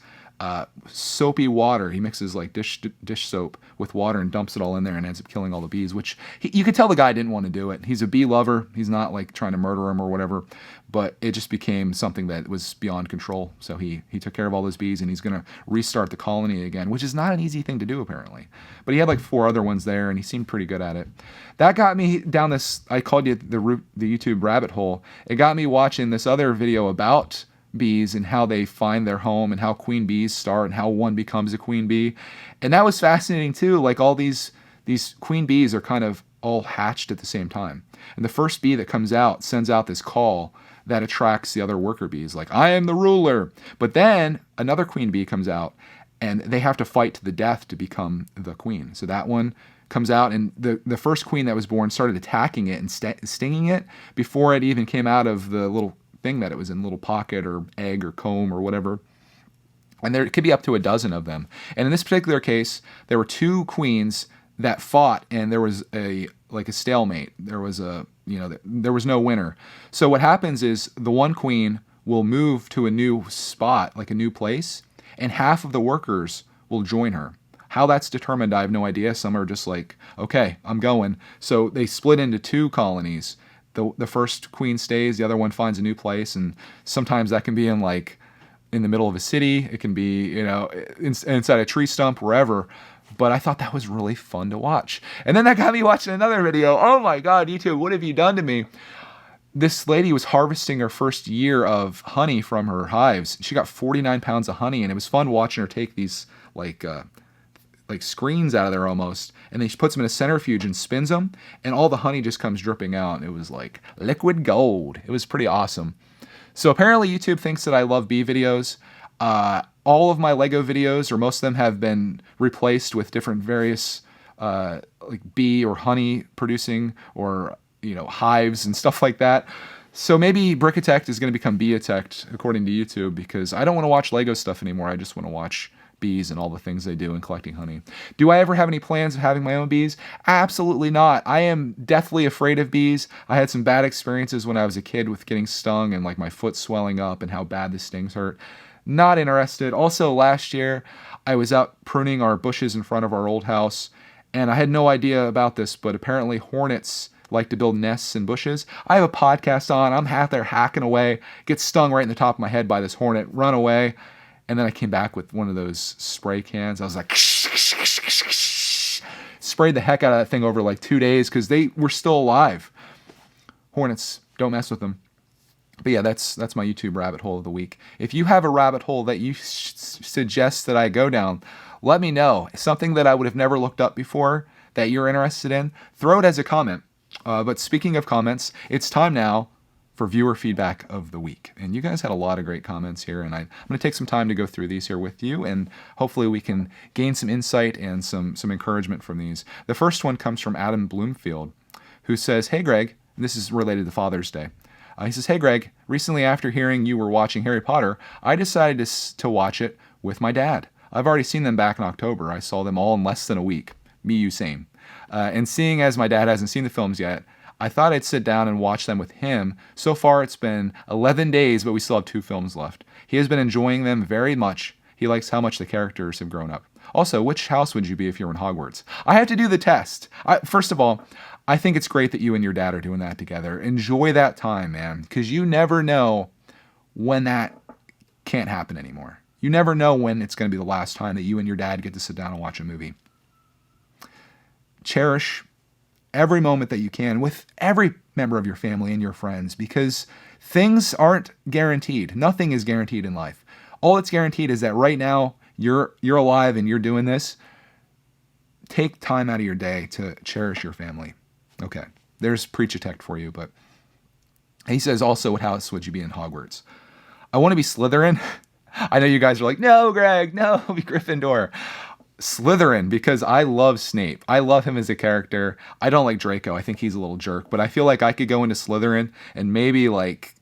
soapy water. He mixes like dish soap with water and dumps it all in there and ends up killing all the bees, which you could tell the guy didn't want to do it. He's a bee lover. He's not like trying to murder them or whatever, but it just became something that was beyond control. So he took care of all those bees, and he's going to restart the colony again, which is not an easy thing to do apparently. But he had like 4 other ones there, and he seemed pretty good at it. That got me down this, I called it the YouTube rabbit hole. It got me watching this other video about bees and how they find their home and how queen bees start and how one becomes a queen bee. And that was fascinating too. Like, all these queen bees are kind of all hatched at the same time. And the first bee that comes out sends out this call that attracts the other worker bees, like, I am the ruler. But then another queen bee comes out, and they have to fight to the death to become the queen. So that one comes out, and the first queen that was born started attacking it and stinging it before it even came out of the little thing that it was in, little pocket or egg or comb or whatever. And there could be up to a dozen of them. And in this particular case, there were 2 queens that fought, and there was a stalemate. There was there was no winner. So what happens is the one queen will move to a new spot, like a new place, and half of the workers will join her. How that's determined, I have no idea. Some are just like, okay, I'm going. So they split into 2 colonies. The first queen stays, the other one finds a new place, and sometimes that can be in the middle of a city. It can be, inside a tree stump, wherever. But I thought that was really fun to watch. And then that got me watching another video. Oh my God, YouTube, what have you done to me? This lady was harvesting her first year of honey from her hives. She got 49 pounds of honey, and it was fun watching her take these like screens out of there almost, and then she puts them in a centrifuge and spins them, and all the honey just comes dripping out. It was like liquid gold. It was pretty awesome. So apparently YouTube thinks that I love bee videos. All of my Lego videos, or most of them, have been replaced with different various like bee or honey producing, or hives and stuff like that. So maybe brickitect is going to become beetect according to YouTube, because I don't want to watch Lego stuff anymore. I just want to watch bees and all the things they do in collecting honey. Do I ever have any plans of having my own bees? Absolutely not. I am deathly afraid of bees. I had some bad experiences when I was a kid with getting stung and like my foot swelling up and how bad the stings hurt. Not interested. Also, last year I was out pruning our bushes in front of our old house, and I had no idea about this, but apparently hornets like to build nests in bushes. I have a podcast on. I'm out there hacking away, get stung right in the top of my head by this hornet, run away. And then I came back with one of those spray cans. I was like, sprayed the heck out of that thing over like 2 days because they were still alive. Hornets, don't mess with them. But yeah, that's my YouTube rabbit hole of the week. If you have a rabbit hole that you suggest that I go down, let me know. Something that I would have never looked up before that you're interested in, throw it as a comment. But speaking of comments, it's time now for viewer feedback of the week. And you guys had a lot of great comments here, and I'm going to take some time to go through these here with you, and hopefully we can gain some insight and some encouragement from these. The first one comes from Adam Bloomfield, who says, "Hey Greg," and this is related to Father's Day. He says, "Hey Greg, recently after hearing you were watching Harry Potter, I decided to watch it with my dad. I've already seen them back in October. I saw them all in less than a week. Me, you, same. And seeing as my dad hasn't seen the films yet, I thought I'd sit down and watch them with him. So far, it's been 11 days, but we still have 2 films left. He has been enjoying them very much. He likes how much the characters have grown up. Also, which house would you be if you were in Hogwarts?" I have to do the test. First of all, I think it's great that you and your dad are doing that together. Enjoy that time, man, because you never know when that can't happen anymore. You never know when it's going to be the last time that you and your dad get to sit down and watch a movie. Cherish every moment that you can with every member of your family and your friends, because things aren't guaranteed. Nothing is guaranteed in life. All that's guaranteed is that right now you're alive and you're doing this. Take time out of your day to cherish your family. Okay, there's brickitect for you. But he says also, what house would you be in Hogwarts? I want to be Slytherin. I know you guys are like, no, Greg, no, be Gryffindor. Slytherin, because I love Snape. I love him as a character. I don't like Draco. I think he's a little jerk, but I feel like I could go into Slytherin and maybe like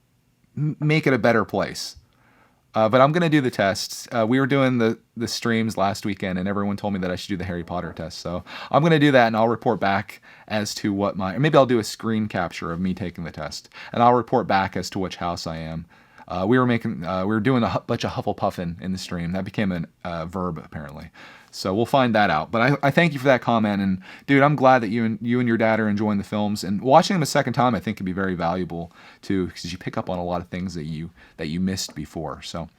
make it a better place. But I'm going to do the tests. We were doing the streams last weekend, and everyone told me that I should do the Harry Potter test. So I'm going to do that, and I'll report back as to what maybe I'll do a screen capture of me taking the test, and I'll report back as to which house I am. We were doing a bunch of Hufflepuffing in the stream. That became a verb, apparently. So we'll find that out. But I thank you for that comment. And dude, I'm glad that you and your dad are enjoying the films. And watching them a second time, I think, could be very valuable too, because you pick up on a lot of things that you missed before. So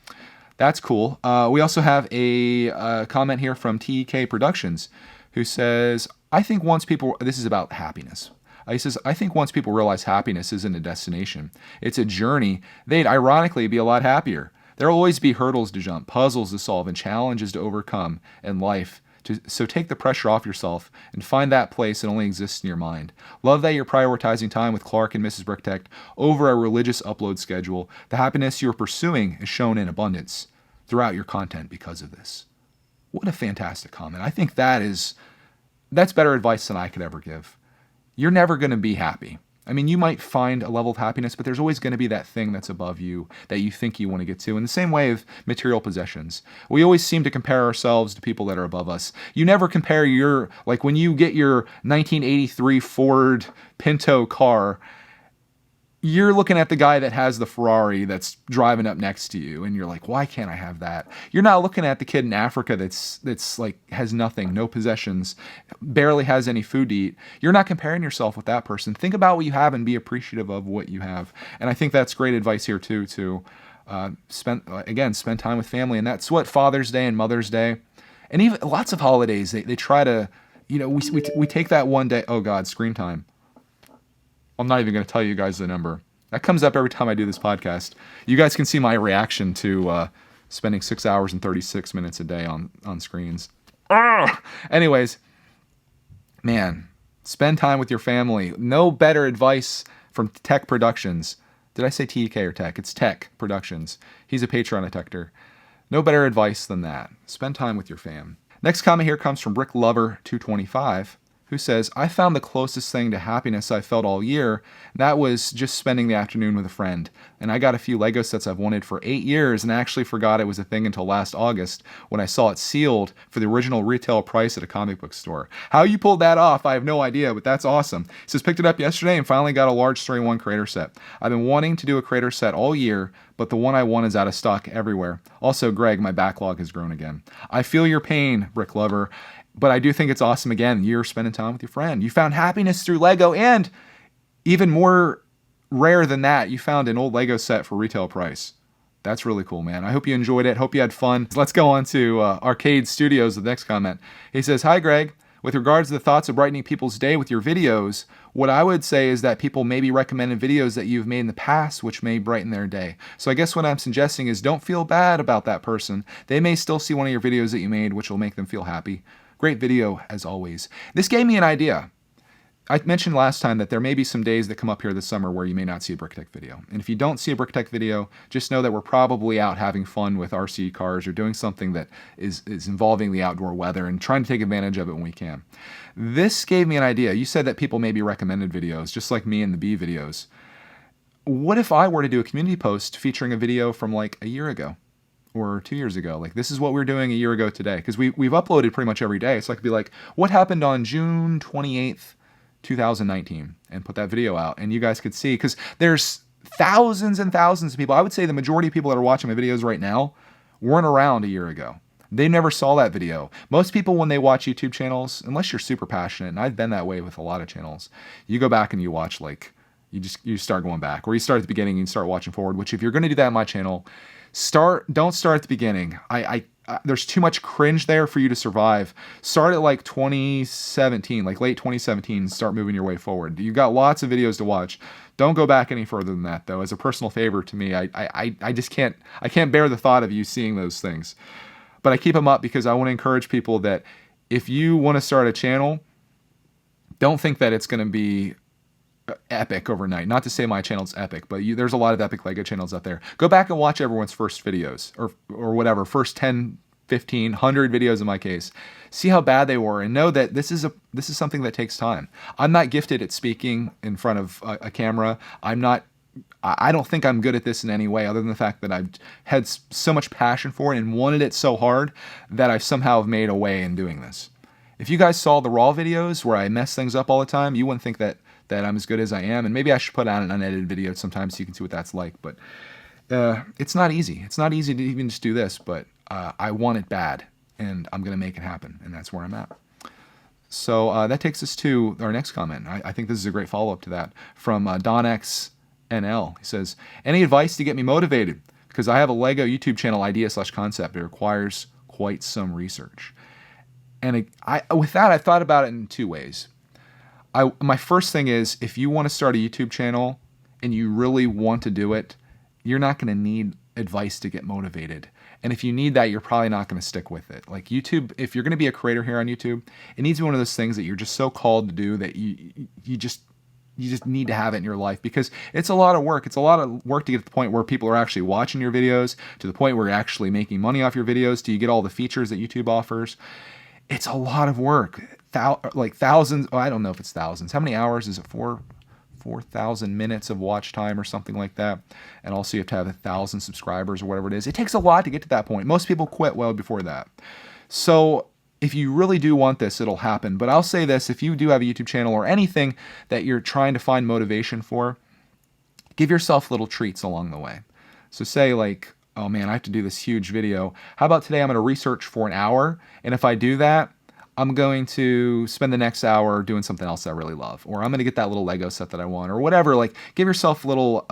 that's cool. We also have a comment here from TEK Productions, who says, this is about happiness. He says, "I think once people realize happiness isn't a destination, it's a journey, they'd ironically be a lot happier. There'll always be hurdles to jump, puzzles to solve, and challenges to overcome in life. So take the pressure off yourself and find that place that only exists in your mind. Love that you're prioritizing time with Clark and Mrs. Brickitect over a religious upload schedule. The happiness you're pursuing is shown in abundance throughout your content because of this." What a fantastic comment. I think that's better advice than I could ever give. You're never going to be happy. I mean, you might find a level of happiness, but there's always going to be that thing that's above you that you think you want to get to. In the same way of material possessions, we always seem to compare ourselves to people that are above us. You never compare when you get your 1983 Ford Pinto car, you're looking at the guy that has the Ferrari that's driving up next to you, and you're like, why can't I have that? You're not looking at the kid in Africa that's like has nothing, no possessions, barely has any food to eat. You're not comparing yourself with that person. Think about what you have and be appreciative of what you have. And I think that's great advice here too, to spend time with family. And that's what Father's Day and Mother's Day, and even lots of holidays, they try to, we take that one day. Oh God, screen time. I'm not even going to tell you guys the number. That comes up every time I do this podcast. You guys can see my reaction to spending 6 hours and 36 minutes a day on screens. Anyways, man, spend time with your family. No better advice from Tech Productions. Did I say TEK or Tech? It's Tech Productions. He's a Patreon detector. No better advice than that. Spend time with your fam. Next comment here comes from bricklover225. Who says, I found the closest thing to happiness I felt all year. That was just spending the afternoon with a friend. And I got a few Lego sets I've wanted for 8 years and I actually forgot it was a thing until last August when I saw it sealed for the original retail price at a comic book store. How you pulled that off, I have no idea, but that's awesome. He says, picked it up yesterday and finally got a large Story 1 Creator set. I've been wanting to do a Creator set all year, but the one I want is out of stock everywhere. Also, Greg, my backlog has grown again. I feel your pain, Brick Lover. But I do think it's awesome, again, you're spending time with your friend. You found happiness through Lego, and even more rare than that, you found an old Lego set for retail price. That's really cool, man. I hope you enjoyed it. Hope you had fun. Let's go on to Arcade Studios, the next comment. He says, hi, Greg. With regards to the thoughts of brightening people's day with your videos, what I would say is that people may be recommending videos that you've made in the past which may brighten their day. So I guess what I'm suggesting is don't feel bad about that person. They may still see one of your videos that you made which will make them feel happy. Great video, as always. This gave me an idea. I mentioned last time that there may be some days that come up here this summer where you may not see a brickitect video. And if you don't see a brickitect video, just know that we're probably out having fun with RC cars or doing something that is involving the outdoor weather and trying to take advantage of it when we can. This gave me an idea. You said that people maybe recommended videos, just like me and the B videos. What if I were to do a community post featuring a video from like a year ago? Or 2 years ago, like this is what we were doing a year ago today, because we've uploaded pretty much every day. So I could be like, what happened on June 28th, 2019, and put that video out, and you guys could see, because there's thousands and thousands of people. I would say the majority of people that are watching my videos right now weren't around a year ago. They never saw that video. Most people, when they watch YouTube channels, unless you're super passionate, and I've been that way with a lot of channels, you go back and you watch, like, you start going back, or you start at the beginning and you start watching forward, which if you're going to do that on my channel, don't start at the beginning. There's too much cringe there for you to survive. Start at like 2017, like late 2017, start moving your way forward. You got lots of videos to watch. Don't go back any further than that, though. As a personal favor to me, I just can't bear the thought of you seeing those things. But I keep them up because I want to encourage people that if you want to start a channel, don't think that it's going to be epic overnight. Not to say my channel's epic, but there's a lot of epic Lego channels out there. Go back and watch everyone's first videos or whatever, first 10, 15, 100 videos in my case. See how bad they were and know that this is something that takes time. I'm not gifted at speaking in front of a camera. I don't think I'm good at this in any way other than the fact that I've had so much passion for it and wanted it so hard that I somehow have made a way in doing this. If you guys saw the raw videos where I mess things up all the time, you wouldn't think that I'm as good as I am, and maybe I should put out an unedited video sometimes so you can see what that's like, but it's not easy. It's not easy to even just do this, but I want it bad, and I'm going to make it happen, and that's where I'm at. So that takes us to our next comment. I think this is a great follow-up to that from DonXNL. He says, any advice to get me motivated? Because I have a Lego YouTube channel idea/concept. It requires quite some research. And with that, I thought about it in two ways. My first thing is, if you want to start a YouTube channel and you really want to do it, you're not going to need advice to get motivated. And if you need that, you're probably not going to stick with it. Like YouTube, if you're going to be a creator here on YouTube, it needs to be one of those things that you're just so called to do that you just need to have it in your life, because it's a lot of work. It's a lot of work to get to the point where people are actually watching your videos, to the point where you're actually making money off your videos, till you get all the features that YouTube offers. It's a lot of work. Like thousands, I don't know if it's thousands. How many hours is it? 4,000 minutes of watch time or something like that. And also you have to have 1,000 subscribers or whatever it is. It takes a lot to get to that point. Most people quit well before that. So if you really do want this, it'll happen. But I'll say this, if you do have a YouTube channel or anything that you're trying to find motivation for, give yourself little treats along the way. So say like, oh man, I have to do this huge video. How about today I'm going to research for an hour, and if I do that, I'm going to spend the next hour doing something else I really love, or I'm going to get that little Lego set that I want, or whatever. Like, give yourself little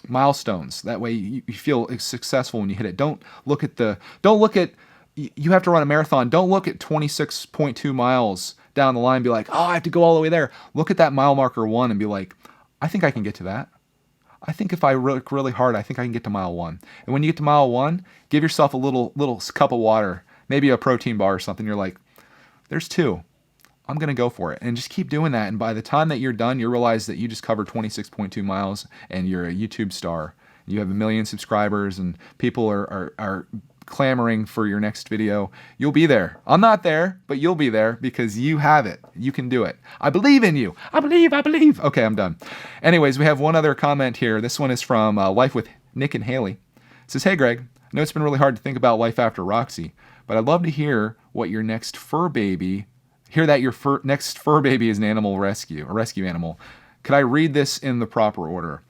milestones. That way you feel successful when you hit it. Don't look at, you have to run a marathon. Don't look at 26.2 miles down the line and be like, oh, I have to go all the way there. Look at that mile marker 1 and be like, I think I can get to that. I think if I work really hard, I think I can get to mile 1. And when you get to mile 1, give yourself a little cup of water, maybe a protein bar or something. You're like, there's 2. I'm going to go for it. And just keep doing that. And by the time that you're done, you realize that you just covered 26.2 miles and you're a YouTube star. You have 1 million subscribers and people are clamoring for your next video. You'll be there. I'm not there, but you'll be there because you have it. You can do it. I believe in you. I believe. Okay, I'm done. Anyways, we have one other comment here. This one is from Life with Nick and Haley. It says, hey, Greg, I know it's been really hard to think about life after Roxy, but I'd love to hear what your next fur baby, next fur baby is an animal rescue, a rescue animal. Could I read this in the proper order?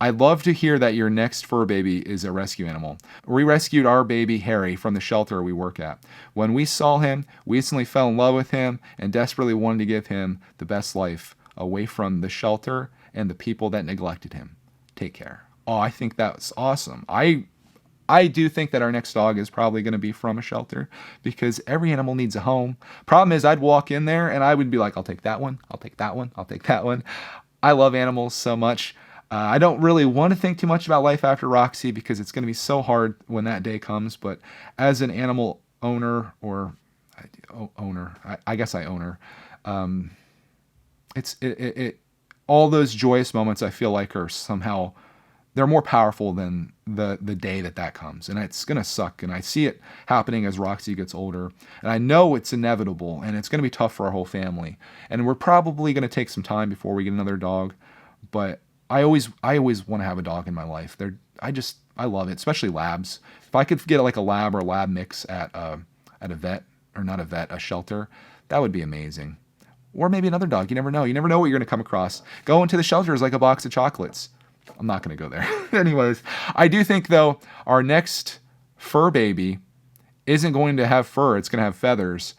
I'd love to hear that your next fur baby is a rescue animal. We rescued our baby Harry from the shelter we work at. When we saw him, we instantly fell in love with him and desperately wanted to give him the best life away from the shelter and the people that neglected him. Take care. Oh, I think that's awesome. I do think that our next dog is probably going to be from a shelter because every animal needs a home. Problem is, I'd walk in there and I would be like, I'll take that one. I'll take that one. I'll take that one. I love animals so much. I don't really want to think too much about life after Roxy because it's going to be so hard when that day comes. But as an animal owner, or I guess I own her, all those joyous moments I feel like are somehow, they're more powerful than the day that comes. And it's going to suck. And I see it happening as Roxy gets older. And I know it's inevitable. And it's going to be tough for our whole family. And we're probably going to take some time before we get another dog. But I always want to have a dog in my life. I love it, especially labs. If I could get like a lab or a lab mix at a vet, or not a vet, a shelter, that would be amazing. Or maybe another dog. You never know. You never know what you're going to come across. Going to the shelter is like a box of chocolates. I'm not going to go there. Anyways, I do think, though, our next fur baby isn't going to have fur. It's going to have feathers.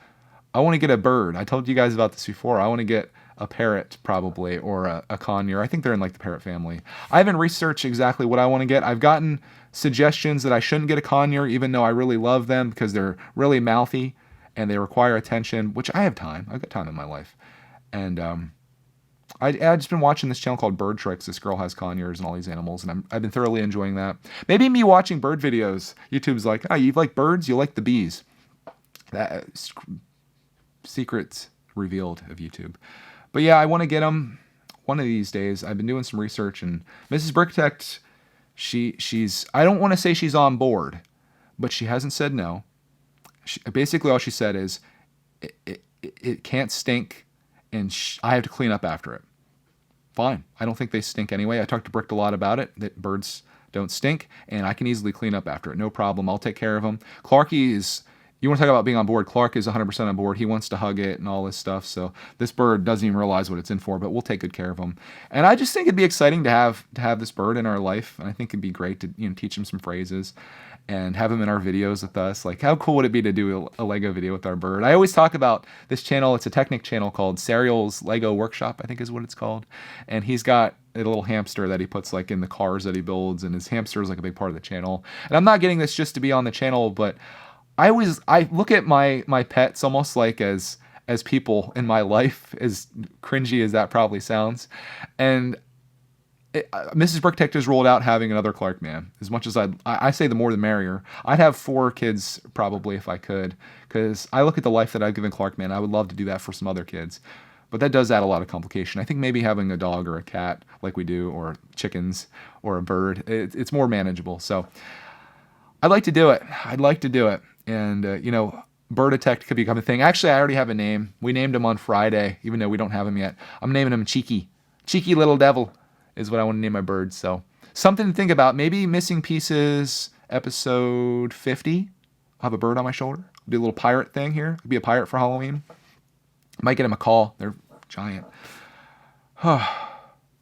I want to get a bird. I told you guys about this before. I want to get a parrot, probably, or a conure. I think they're in like the parrot family. I haven't researched exactly what I want to get. I've gotten suggestions that I shouldn't get a conure, even though I really love them because they're really mouthy and they require attention, which I have time. I've got time in my life. And I've just been watching this channel called Bird Tricks. This girl has conures and all these animals, and I've been thoroughly enjoying that. Maybe me watching bird videos, YouTube's like, oh, you like birds? You like the bees. That secrets revealed of YouTube. But yeah, I want to get them one of these days. I've been doing some research, and Mrs. Brickitect, she's, I don't want to say she's on board, but she hasn't said no. Basically, all she said is, it can't stink, and I have to clean up after it. Fine. I don't think they stink anyway. I talked to Brick a lot about it, that birds don't stink, and I can easily clean up after it. No problem. I'll take care of them. Clarky is... You want to talk about being on board. Clark is 100% on board. He wants to hug it and all this stuff. So this bird doesn't even realize what it's in for, but we'll take good care of him. And I just think it'd be exciting to have this bird in our life. And I think it'd be great to teach him some phrases and have him in our videos with us. Like, how cool would it be to do a Lego video with our bird? I always talk about this channel. It's a Technic channel called Serial's Lego Workshop, I think is what it's called. And he's got a little hamster that he puts like in the cars that he builds, and his hamster is like a big part of the channel. And I'm not getting this just to be on the channel, but I look at my pets almost like as people in my life, as cringy as that probably sounds. And Mrs. Brickitect has rolled out having another Clark man. As much as I say the more the merrier. I'd have 4 kids probably if I could, because I look at the life that I've given Clark man. I would love to do that for some other kids. But that does add a lot of complication. I think maybe having a dog or a cat like we do, or chickens or a bird, it's more manageable. So I'd like to do it. And, Brickitect could become a thing. Actually, I already have a name. We named him on Friday, even though we don't have him yet. I'm naming him Cheeky. Cheeky Little Devil is what I want to name my bird. So something to think about. Maybe Missing Pieces episode 50. I'll have a bird on my shoulder. Do a little pirate thing here. Be a pirate for Halloween. Might get him a call. They're giant.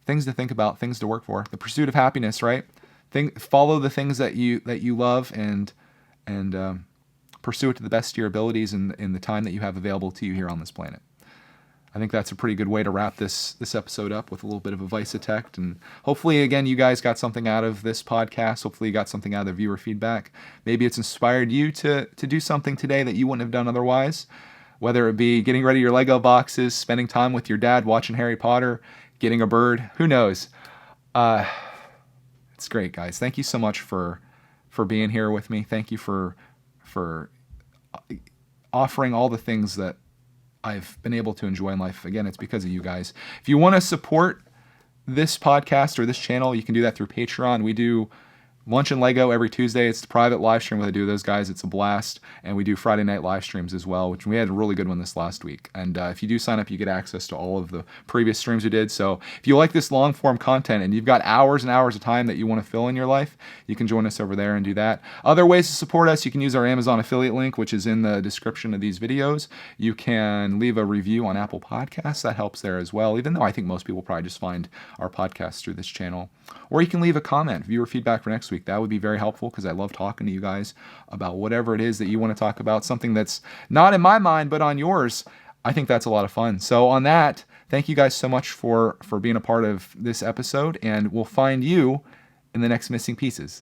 things to think about, things to work for. The pursuit of happiness, right? Follow the things that you love and pursue it to the best of your abilities in the time that you have available to you here on this planet. I think that's a pretty good way to wrap this episode up with a little bit of a brickitect. And hopefully, again, you guys got something out of this podcast. Hopefully you got something out of the viewer feedback. Maybe it's inspired you to do something today that you wouldn't have done otherwise, whether it be getting ready your Lego boxes, spending time with your dad watching Harry Potter, getting a bird, who knows. It's great, guys. Thank you so much for being here with me. Thank you for offering all the things that I've been able to enjoy in life. Again, it's because of you guys. If you want to support this podcast or this channel, you can do that through Patreon. We do Lunch and Lego every Tuesday. It's the private live stream where I do with those guys. It's a blast. And we do Friday night live streams as well, which we had a really good one this last week. And if you do sign up, you get access to all of the previous streams we did. So if you like this long form content and you've got hours and hours of time that you want to fill in your life, you can join us over there and do that. Other ways to support us, you can use our Amazon affiliate link, which is in the description of these videos. You can leave a review on Apple Podcasts. That helps there as well, even though I think most people probably just find our podcast through this channel. Or you can leave a comment, viewer feedback for next week. That would be very helpful because I love talking to you guys about whatever it is that you want to talk about, something that's not in my mind but on yours. I think that's a lot of fun. So on that, thank you guys so much for being a part of this episode, and we'll find you in the next Missing Pieces.